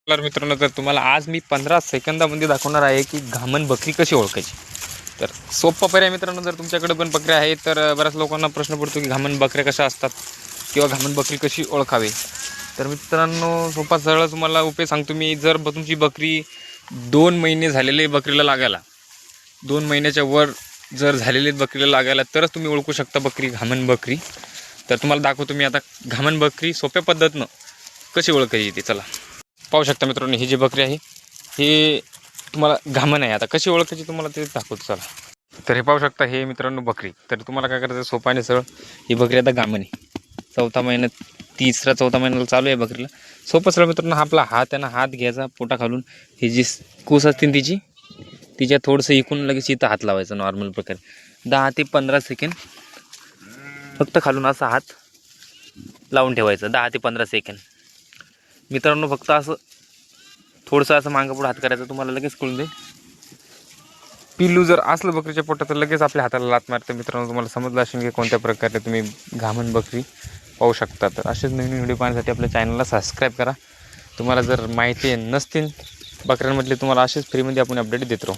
तर मित्रांनो, तर तुम्हाला आज मी 15 सेकंदामध्ये दाखवणार आहे की घामन बकरी कशी ओळखायची. तर सोपा पर्याय मित्रांनो, जर तुमच्याकडे पण बकऱ्या आहेत तर बऱ्याच लोकांना प्रश्न पडतो की घामन बकऱ्या कशा असतात किंवा घामन बकरी कशी ओळखावी. तर मित्रांनो, सोपा सरळ तुम्हाला उपाय सांगतो मी. जर तुमची बकरी 2 महिने झालेले बकरीला लागायला, 2 महिन्याच्या वर जर झालेले बकरीला लागायला, तरच तुम्ही ओळखू शकता बकरी घामन बकरी. तर तुम्हाला दाखवतो मी आता घामन बकरी सोप्या पद्धतीनं कशी ओळखायची ती. चला पाहू शकता मित्रांनो, ही जी बकरी आहे हे तुम्हाला घामन आहे. आता कशी ओळखायची तुम्हाला ते दाखवतो. चला, तर हे पाहू शकता, हे मित्रांनो बकरी. तर तुम्हाला काय करायचं, सोपा आणि सरळ. ही बकरी आता घामन आहे. 4था महिन्यात, 3रा-4था महिन्याला चालू आहे बकरीला. सोपं सरळ मित्रांनो, आपला हात आहे ना, हात घ्यायचा पोटा खालून. ही जी कूस असते तिच्या थोडंसं इकून लगेच इथं हात लावायचा नॉर्मल प्रकारे. 10 ते 15 सेकंद फक्त खालून असा हात लावून ठेवायचा. 10 ते 15 सेकंद मित्रांनो. फक्त असं थोडंसं असं मागं पुढं हात करायचं, तुम्हाला लगेच कळून जाईल. पिल्लू जर असलं बकरीच्या पोटात तर लगेच आपल्या हाताला लात मारतं. मित्रांनो, तुम्हाला समजलं असेल की कोणत्या प्रकारे तुम्ही घामन बकरी पाहू शकता. तर असेच नवीन व्हिडिओ पाहण्यासाठी आपल्या चॅनलला सबस्क्राईब करा. तुम्हाला जर माहिती नसतील बकऱ्यांमधले, तुम्हाला असेच फ्रीमध्ये आपण अपडेट देत राहू.